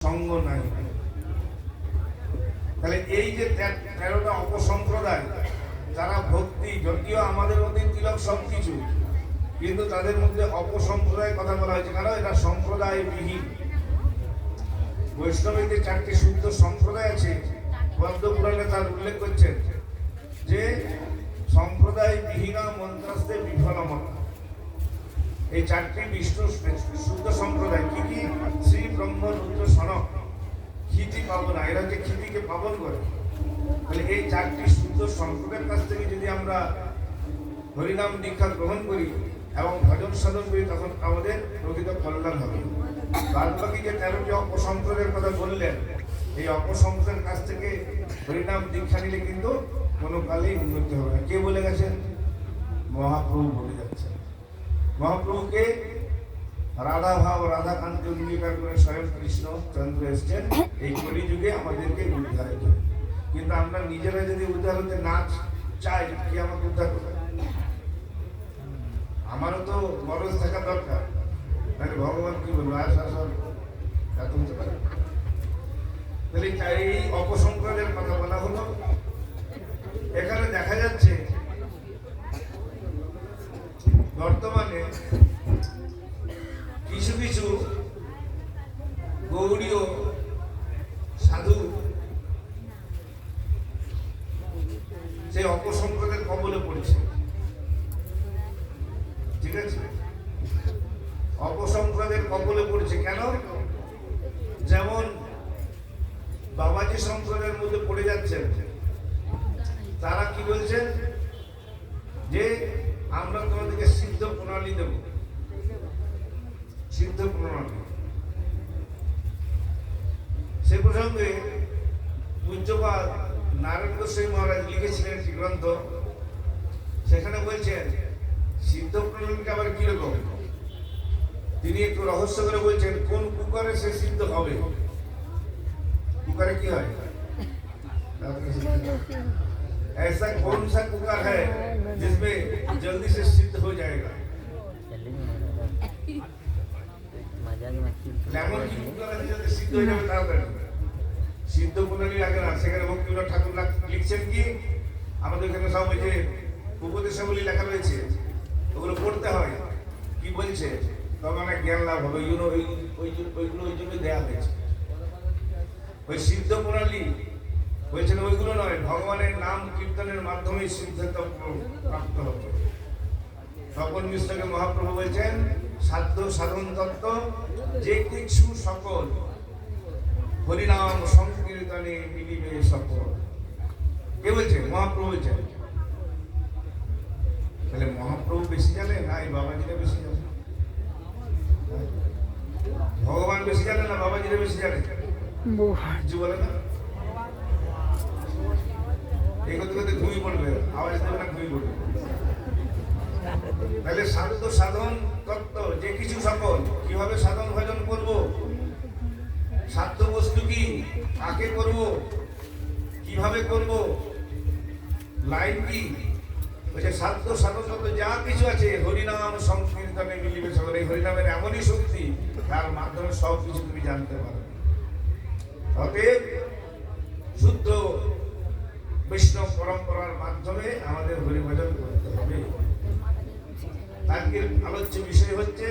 সঙ্গ নাই। তাহলে এই যে 13টা অপসম্প্রদায়, যারা ভক্তি, যদিও আমাদের মধ্যে তিলক সবকিছু, কিন্তু তাদের মধ্যে অপসম্প্রদায়ের কথা বলা হয়েছে, কারণ এটা সম্প্রদায় বিহীন। বৈষ্ণবের যে 4টি শুদ্ধ সম্প্রদায় আছে, পদ্ম পুরাণে তার উল্লেখ করছেন যে সম্প্রদায় বিহীনা মন্ত্রাস্তে বিফলমতা। এই 4টি বিষ্ণু শুদ্ধ সম্প্রদায় কি কি? শ্রী ব্রহ্ম রুদ্র সনক ক্ষিতি পাবনা, এরা যে ক্ষিতিকে পাবন করে। তাহলে এই 4টি শুদ্ধ সম্প্রদায়ের কাছ থেকে যদি আমরা হরিনাম দীক্ষা গ্রহণ করি এবং ভজন সাধন করি, তখন আমাদের প্রকৃত কল্যাণ হবে। বাদ বাকি যে 13টি অপসম্প্রদায়ের কথা বললেন, এই অপসম্প্রদায়ের কাছ থেকে হরিনাম দীক্ষা নিলে কিন্তু কোনো কালেই উন্নতি হবে না। কে বলে গেছেন? মহাপ্রভু বলে যাচ্ছেন। মহাপ্রভুকে রাধা ভাব, রাধাকান্তকে অঙ্গীকার করে স্বয়ং কৃষ্ণ চন্দ্র এসছেন এই কলিযুগে আমাদেরকে উদ্ধারের জন্য। কিন্তু আমরা নিজেরা যদি উদ্ধার হতে না চাই, কি আমাকে উদ্ধার করবে? আমারও তো মরজ থাকা দরকার, তাহলে ভগবান কি বলবো? এত হতে পারে। তাহলে এই অপসম্প্রদায়ের কথা বলা হলো। এখানে দেখা যাচ্ছে বর্তমানে কিছু কিছু গৌড়ীয় সাধু সেই অপসম্প্রদায়ের কবলে পড়েছে। ঠিক আছে, অপসম্প্রদায়ের কবলে পড়েছে কেন? যেমন বাবাজি সম্প্রদায়ের মধ্যে পড়ে যাচ্ছেন। তারা কি বলছেন? যে আমরা তোমাদেরকে সিদ্ধ প্রণালী দেব, সিদ্ধ প্রণালী। সে প্রসঙ্গে পূজ্যপাদ নারায়ণ গোস্বামী মহারাজ লিখেছিলেন একটি গ্রন্থ, সেখানে বলছেন সিদ্ধ প্রণালীকে আবার কিরকম। তিনি একটু রহস্য করে বলছেন কোন কুকারে সে সিদ্ধ হবে। कुकर की है ऐसा कौन सा कुकर है जिसमें जल्दी से सिद्ध हो जाएगा? लेमन की कुकर है जल्दी सिद्ध हो जाएगा। তাড়াতাড়ি সিদ্ধ প্রণালী লাগে না। সেখানে ভক্তিবিনোদ ঠাকুর লিখছেন কি, আমাদের এখানে সব ওই যে উপদেশাবলী লেখা রয়েছে, ওগুলো পড়তে হয়। কি বলছে? তবে অনেক জ্ঞান লাভ হবে। ওইগুলো ওই জন্য দেওয়া হয়েছে। ওই সিদ্ধ প্রণালী বলছেন ওইগুলো নয়, ভগবানের নাম কীর্তনের মাধ্যমে সিদ্ধতা প্রাপ্ত হতো। তখন মিশ্রকে মহাপ্রভু বলছেন সাধ্য সাধন তত্ত্ব যে কিছু সকল হরিনাম সংকীর্তনে মিলিবে সকল। কে বলছেন? মহাপ্রভু বলছেন। তাহলে মহাপ্রভু বেশি জানে না এই বাবাজিরা বেশি জানে? ভগবান বেশি জানে না বাবাজিরা বেশি জানে? কিছু বলে না। এই করতে করতে ঘুমিয়ে পড়বে, আওয়াজ দেবে না, ঘুমিয়ে পড়বে। তাহলে সাধ্য সাধন তত্ত্ব যে কিছু সকল, কিভাবে সাধন ভজন করব, সাধ্য বস্তু কি, কাকে করব, কিভাবে করব, লাইন কি, বলছে সাধ্য সাধন তত্ত্ব যা কিছু আছে হরিনাম সংকীর্তনে মিলিবে সকল। এই হরিনামের এমনই শক্তি, তার মাধ্যমে সব কিছু তুমি জানতে পারবে। অতএব শুদ্ধ বৈষ্ণব পরম্পরার মাধ্যমে আমাদের হরিভজন করতে হবে। আজকের আলোচ্য বিষয় হচ্ছে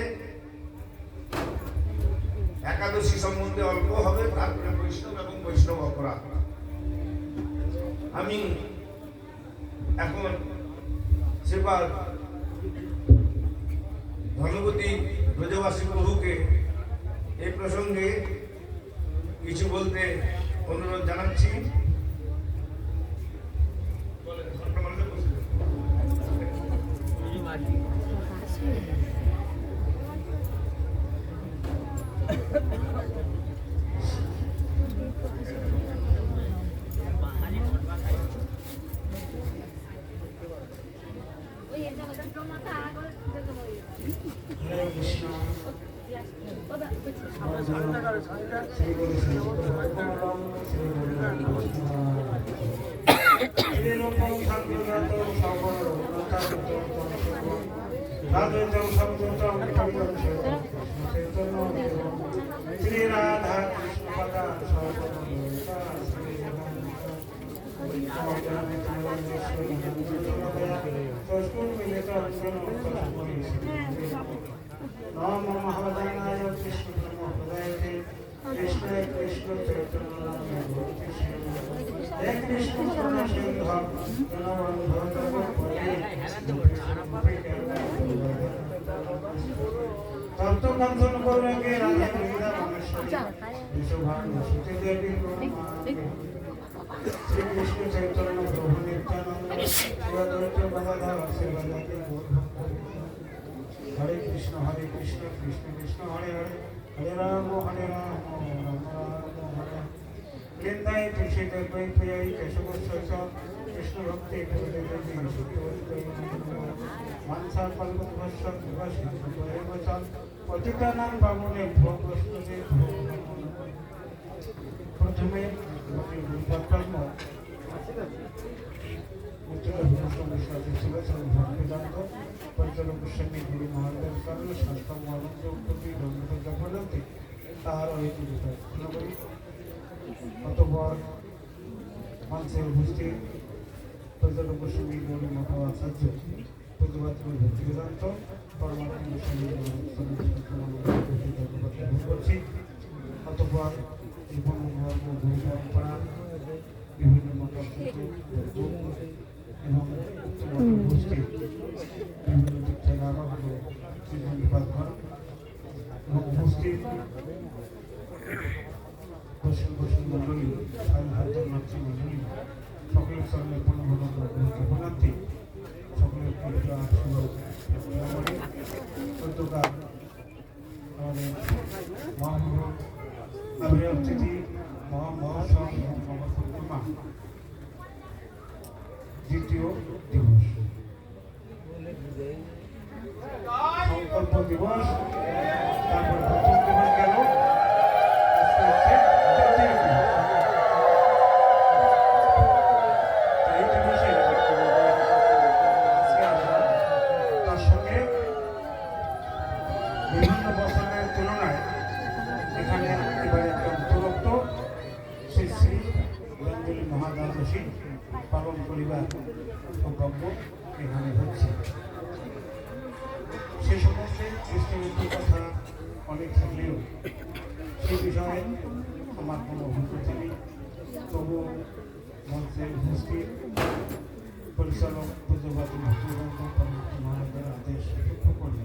একাদশী সম্বন্ধে অল্প হবে, তারপরে বৈষ্ণব এবং বৈষ্ণব অপরাধ। আমি এখন শ্রীপাদ ধনপতি ব্রজবাসী প্রভুকে এই প্রসঙ্গে কিছু বলতে অনুরোধ জানাচ্ছি। श्री राधा कृष्ण নম মহাবদানায় কৃষ্ণ প্রদায়তে কৃষ্ণ কৃষ্ণ চৈতন্য হে কৃষ্ণ করুণাসিন্ধু তত্ত্বকথন করবে রাধা গোবিন্দা রামেশ্বরী বিশ্বভান সুতে দেবী শ্রী কৃষ্ণ চৈতন্য প্রভু নিত্যানন্দ শিবদৈত্য গদাধর শিবদাকে হরে কৃষ্ণ কৃষ্ণ কৃষ্ণ হরে হরে হরে রাম রাম রাম হরে বৃন্দায় তুলসীতে প্রিয়াই কেশবস্য কৃষ্ণ ভক্তি মানসা কল্পভস্য বচন পতিতানাং বামনে ভোগস্তুতে প্রথমে কর্ম ভক্তিবেদান্ত পরিচালক গোস্বামী গুরু মহাদেব কারণ শাস্ত্র মহানন্দ উৎপত্তি ধর্মপতি তাহার হইতে করি অতঃপর মানুষের উপস্থিত পরিচালক গোস্বামী গুরু মঠ আচার্য প্রতিবাদ ভক্তিবেদান্ত পরমাত্ম গোস্বামী করছি। অতঃপর জীবন গুরু পরম্পরা বিভিন্ন মত এবং উপস্থিত বিভিন্ন দিক থেকে আবার হলো জীবন বিভাগ এবং উপস্থিত পশ্চিম মন্ডলী সাধারণ মাতৃমন্ডলী সকলের সামনে পূর্ণান্তি সকলের চৌদ্দকার আমাদের মহামহ আবির তিথি মহামহোৎসব পূর্ণিমা দ্বিতীয় দিবস সংকল্প দিবস, তারপর প্রথম দিবস গেল, আজকে হচ্ছে তৃতীয় দিবস। এই দিবসে আজকে আমরা তার সঙ্গে বিভিন্ন বছরের তুলনায় এখানে এবারে একটা উপলব্ধ শ্রী শ্রী গঞ্জলি মহাদ্বাদশী পালন করিবার সৌভাগ্য এখানে হচ্ছে। সে সম্বন্ধে কৃষ্ণমূর্তির কথা অনেক থাকলেও সে বিষয়ে আমার কোনো অভিজ্ঞতা নেই। তবু মঞ্চে উপস্থিত পরিচালক পূজ্যবাদী ভক্তিবন্ধ পরবর্তী মহারাজের আদেশ লক্ষ্য করলে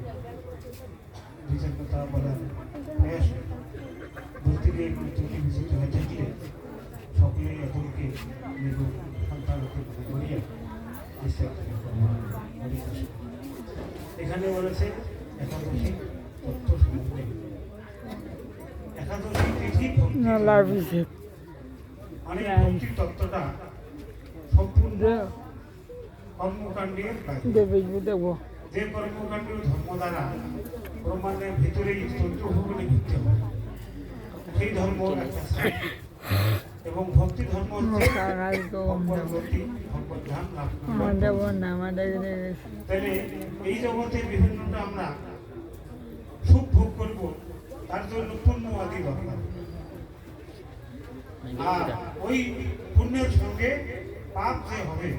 বিচারকতা বলার প্রয়াস বলতে গিয়ে কোনো ত্রুটি বিচিত হয়ে থাকলে সকলেই এদেরকে নিরূপ সন্তানকে করিয়া এখানে বলেছে একাদশী তত্ত্ব সম্বন্ধে। একাদশী তিথি মানে ভক্তির তত্ত্বটা সম্পূর্ণ কর্মকাণ্ডের যে কর্মকাণ্ড ধর্ম দ্বারা ব্রহ্মাণ্ডের ভিতরেই তন্ত্রভূগণে ভিত্তি হয় সেই ধর্ম একটা এবং ভক্তি ধর্ম হচ্ছে তাহলে এই জগতে বিভিন্নটা আমরা সুখ ভোগ করব, তার জন্য পুণ্য আদি দরকার। আর ওই পুণ্যের সঙ্গে পাপ যে হবে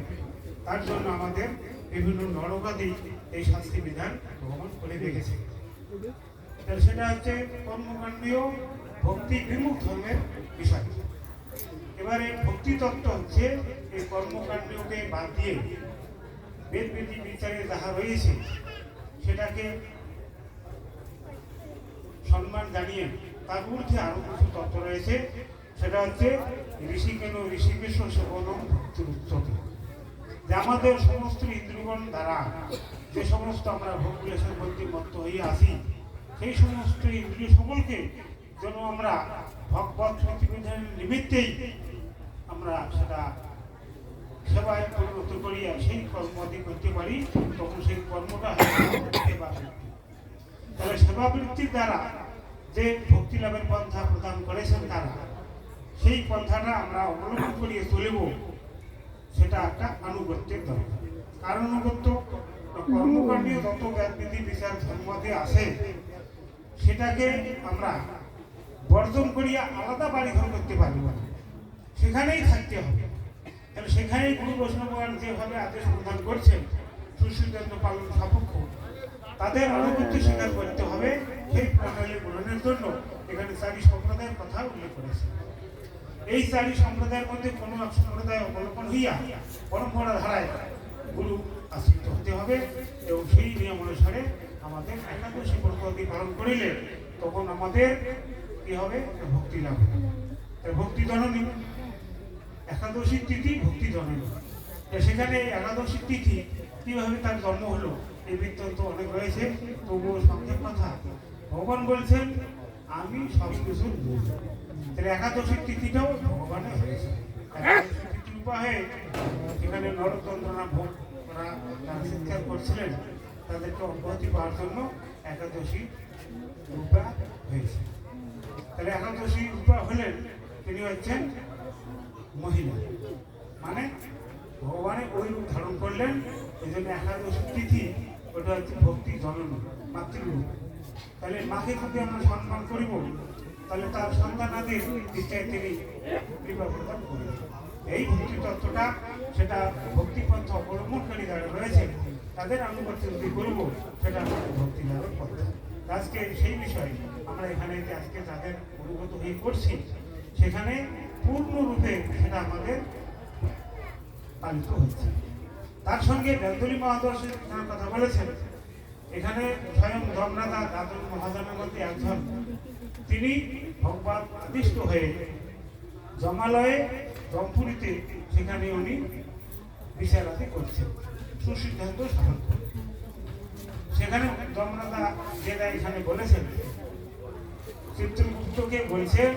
তার জন্য আমাদের বিভিন্ন নরকাদি এই শাস্তি বিধান ভগবান করে রেখেছে। সেটা হচ্ছে কর্মকাণ্ডীয় ভক্তি বিমুখ ধর্মের বিষয়। এবারে ভক্তি তত্ত্ব হচ্ছে এই কর্মকাণ্ডকে বাদ দিয়ে বেদ বেদী বিচারে যাহা রয়েছে সেটাকে সম্মান জানিয়ে তার ঊর্ধ্বে আরো কিছু তত্ত্ব রয়েছে। সেটা হচ্ছে ঋষিকেন ঋষিকেশ সেবনম ভক্তির উচ্চতে, যে আমাদের সমস্ত ইন্দ্রিয়গণ দ্বারা যে সমস্ত আমরা ভোগবিলাসের প্রতি মত্ত হয়ে আসি সেই সমস্ত ইন্দ্রিয় সকলকে যেন আমরা ভগবত প্রতিবিধানের নিমিত্তেই আমরা সেটা সেবায় পরিণত করিয়া সেই কর্মটি করতে পারি, তখন সেই কর্মটা সেবা বৃত্তি। তাহলে সেবা বৃত্তির দ্বারা যে ভক্তি লাভের পন্থা প্রদান করেছেন তারা, সেই পন্থাটা আমরা অবলম্বন করিয়ে চলিব, সেটা একটা আনুগত্যের দরকার। কারণ আনুগত্য কর্মকাণ্ডীয় যত জ্ঞানবিধি বিচার ধর্মতে আসে সেটাকে আমরা বর্জন করিয়া আলাদা বাড়ি ঘর করতে পারব না, সেখানেই থাকতে হবে। তাহলে সেখানে গুরু বৈষ্ণবগণ যেভাবে আদেশ প্রদান করছেন সুশীলচন্দ্র পালন সাপেক্ষ, তাদের আনুগত্য স্বীকার করতে হবে। সেই প্রণালী গ্রহণের জন্য এখানে 4 সম্প্রদায়ের কথা উল্লেখ করেছে। এই 4 সম্প্রদায়ের মধ্যে কোনো এক সম্প্রদায় অবলম্বন হইয়া পরম্পরা ধারায় গুরু আশ্রিত হতে হবে এবং সেই নিয়ম অনুসারে আমাদের একাদশী ব্রতটি পালন করিলে তখন আমাদের কি হবে, ভক্তি লাভ হবে। ভক্তি জননী একাদশী তিথি, ভক্তি জননী। সেখানে একাদশী তিথি কিভাবে তার জন্ম হলো এই বৃত্তান্ত অনেক রয়েছে, তবুও সংক্ষেপ কথা ভগবান বলছেন আমি সব কিছুর মূল। তাহলে একাদশী তিথিটাও ভগবানের হয়েছে। একাদশী তিথির উপায়ে যেখানে নরতন্ত্রণা ভোগ করা তারা চিৎকার করছিলেন, তাদেরকে অব্যাহতি পাওয়ার জন্য একাদশী রূপা হয়েছে। তাহলে একাদশী রূপা হলেন তিনি হচ্ছেন মহিলা, মানে ভগবানের ওই রূপ ধারণ করলেন। এই জন্য একাদশী তিথি ওটা হচ্ছে ভক্তি জননী, মাতৃরূপ। তাহলে মাকে যদি আমরা সম্মান করিব, তাহলে তার সন্তানাদের ইচ্ছায় তিনি কৃপা প্রদান করিবেন। এই ভক্তি তত্ত্বটা সেটা ভক্তিপন্থ অবলম্বনকারী যারা রয়েছে তাদের আনুগত্য যদি করব, সেটা আমাদের ভক্তি লাভের পথ। আজকে সেই বিষয়ে আমরা এখানে যে আজকে যাদের অনুগত হয়ে করছি, সেখানে পূর্ণরূপে সেটা আমাদের পালিত হচ্ছে। তার সঙ্গে বেঙ্গলি মহাদর্শের কথা বলেছেন। এখানে স্বয়ং জগন্নাথ দাদন মহাজনের মধ্যে একজন, তিনি ভগবান আদিষ্ট হয়ে জমালয়ে জমপুরীতে সেখানে উনি বিচারাদি করছেন সুসিদ্ধান্ত সাধন করে। সেখানে জগন্নাথ যেটা এখানে বলেছেন, চিত্রগুপ্তকে বলছেন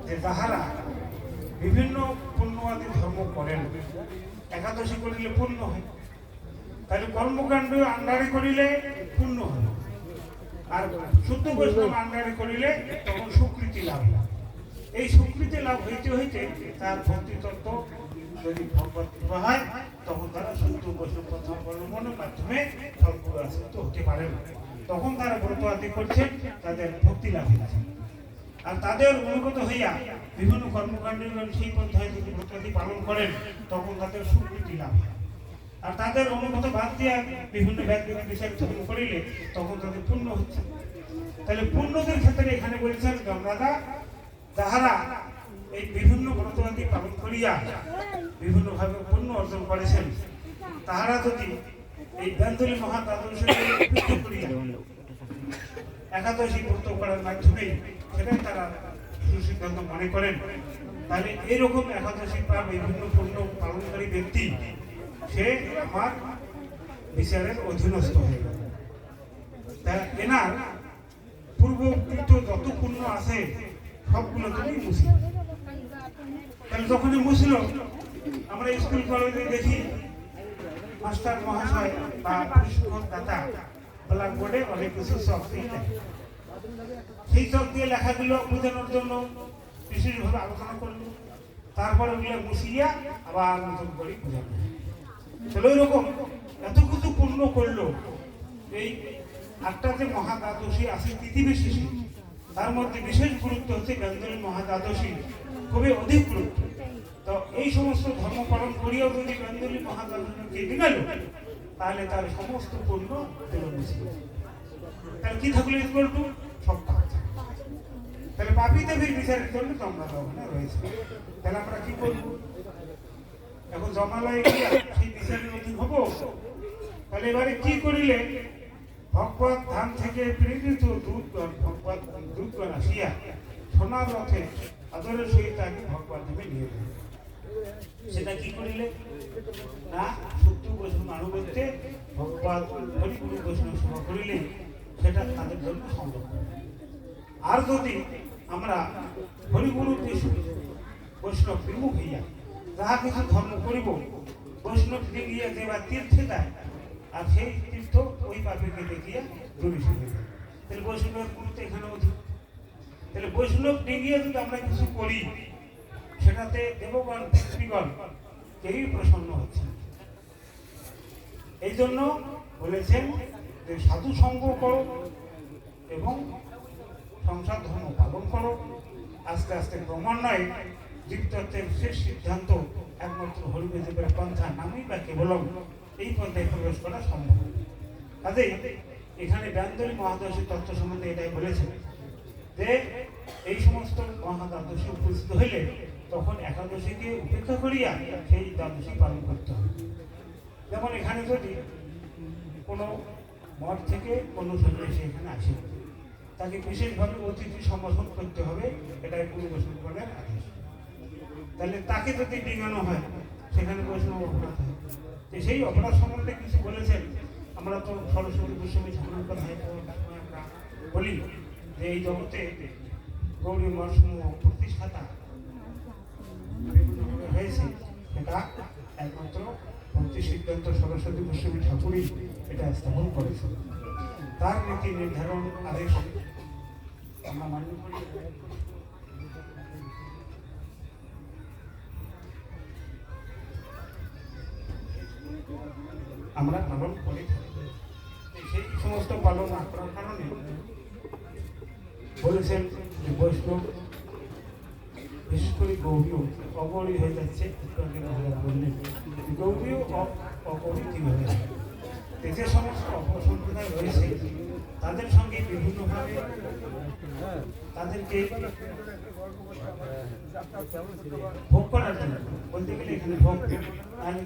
যে যাহারা বিভিন্ন পুণ্যবাদী ধর্ম করেন, একাদশী করিলে পুণ্য হয়, তাহলে কর্মকাণ্ড আন্ডারে করিলে পুণ্য হয়, আর শুদ্ধ বৈষ্ণব আন্ডারে করিলে তখন স্বীকৃতি লাভ হয়। এই স্বীকৃতি লাভ হইতে হইতে তার ভক্তি তত্ত্ব যদি ভগবত কৃপা হয়, তখন তারা শুদ্ধ বৈষ্ণব পথ অবলম্বনের মাধ্যমে ফলপুর আসক্ত হতে পারেন। তখন তারা ব্রত আদি করছেন, তাদের ভক্তি লাভ হয়েছে। আর তাদের অনুগত হইয়া বিভিন্ন কর্মকাণ্ডের সেই পন্থায় যদি ব্রতটি পালন করেন, তখন তাদের স্বীকৃতি লাভ হয়। আর তাদের অনুগত বাদ দিয়ে বিভিন্ন ব্যক্তিগত বিষয় ধর্ম করিলে তখন তাদের পূর্ণ হচ্ছে। তাহলে পূর্ণদের ক্ষেত্রে এখানে বলেছেন জমরাদা, যাহারা এই বিভিন্ন ব্রতবাদী পালন করিয়া বিভিন্নভাবে পূর্ণ অর্জন করেছেন, তাহারা যদি এই বেঙ্গলি মহাদাদর্শকে করিয়া একাদশী ব্রত করার মাধ্যমে সেটাই তারা সুসিদ্ধান্ত মনে করেন, তাহলে এরকম একাদশী বা বিভিন্ন পূর্ণ পালনকারী ব্যক্তি সে আমার বিচারের অধীনস্থ হয়ে গেল। তা এনার পূর্বকৃত যত পুণ্য আছে সবগুলো তুমি মুছিল। তাহলে যখনই মুছিল, আমরা স্কুল কলেজে দেখি মাস্টার মহাশয় বা শিক্ষক দাতা ব্ল্যাকবোর্ডে অনেক কিছু চক দিয়ে লেখে। সেই চক দিয়ে লেখাগুলো বোঝানোর জন্য বিশেষভাবে আলোচনা করলো, তারপরে ওগুলো মুছিয়া আবার নতুন করে বোঝানো। তাহলে ওই রকম এত কিছু পূর্ণ করলো। এই 8টা যে মহাদ্বাদশী আছে তিথি বিশেষে, তার মধ্যে বিশেষ গুরুত্ব হচ্ছে বেঙ্গলি মহাদ্বাদশী, খুবই অধিক গুরুত্ব। তো এই সমস্ত ধর্ম পালন করিয়াও যদি বেঙ্গলি মহাদ্বাদশী কেটে গেল, তাহলে তার সমস্ত পূর্ণ তাহলে কি থাকলো ইকুয়াল সব পাপ। তাহলে পাপী দেবীর বিচারের জন্য তোমরা ওখানে রয়েছে। তাহলে আমরা কি করবো? এখন জমালয়ে গিয়া সেই বিচারের অধীন হবো। তাহলে এবারে কি করিলে ভগবত ধাম থেকে প্রেরিত দূতগণ ভগবত দূতগণ আসিয়া সোনার রথে আদরের সহিত তাকে ভগবত ধামে নিয়ে যাবে। সেটা কি করিলে না সত্য বৈষ্ণব আনুগত্যে ভগবত হরিগুরু বৈষ্ণব সেবা করিলে সেটা তাদের জন্য সম্ভব। আর যদি আমরা হরিগুরু বৈষ্ণব বিমুখ হইয়া যাহা কিছু ধর্ম করিব, বৈষ্ণব দেখিয়া দেবা তীর্থে যায়, আর সেই তীর্থ ওই পাপীকে দেখিয়া দূষিত হয়ে যায়। তাহলে বৈষ্ণবের গুরুত্ব এখানে অধিক। তাহলে বৈষ্ণব দেখিয়া যদি আমরা কিছু করি, সেটাতে দেবগণ পিতৃগণ কেউই প্রসন্ন হচ্ছে। এই জন্য বলেছেন যে সাধু সঙ্গ করো এবং সংসার ধর্ম পালন করো। আস্তে আস্তে ক্রমান্বয়ে জীবতত্ত্বের শেষ সিদ্ধান্ত একমাত্র হরিবেদের পন্থা নামেই বা কেবলম এই পন্থায় প্রবেশ করা সম্ভব। কাজেই এখানে ব্যান্দরী মহাদর্শী তত্ত্ব সম্বন্ধে এটাই বলেছেন যে এই সমস্ত মহাদ্বাদশী উপস্থিত হইলে তখন একাদশীকে উপেক্ষা করিয়া সেই দ্বাদশী পালন করতে হবে। যেমন এখানে যদি কোনো মঠ থেকে কোনো সন্ন্যাসী এখানে আসে, তাকে বিশেষভাবে অতিথি সম্বোধন করতে হবে, এটাই গুরু বৈষ্ণবের আদেশ। তাহলে তাকে যদি ডিঙানো হয় সেখানে বৈষ্ণব অপরাধ হয়। তো সেই অপরাধ সম্বন্ধে কিছু বলেছেন। আমরা তো সরস্বতী গোস্বামী ঠাকুরের কথায় আমরা বলি যে এই জগতে গৌরী মঠসমূহ প্রতিষ্ঠাতা বিভিন্নভাবে হয়েছে, এটা একমাত্র ভক্তি সিদ্ধান্ত সরস্বতী গোস্বামী ঠাকুরই এটা স্থাপন করেছে। তার নীতি নির্ধারণ আদেশ আমরা মান্য করি। আমরা পালন করে থাকি। সেই সমস্ত পালন না করার কারণে বলেছেন যে বৈষ্ণব বিশেষ করে গৌরীও অগৌরী হয়ে যাচ্ছে। বললেন গৌরীও অগৌরী কীভাবে হয়? যে সমস্ত অপসম্প্রদায় রয়েছে তাদের সঙ্গে বিভিন্নভাবে তাদেরকে ভোগ করার জন্য বলতে গেলে এখানে ভোগ, তাহলে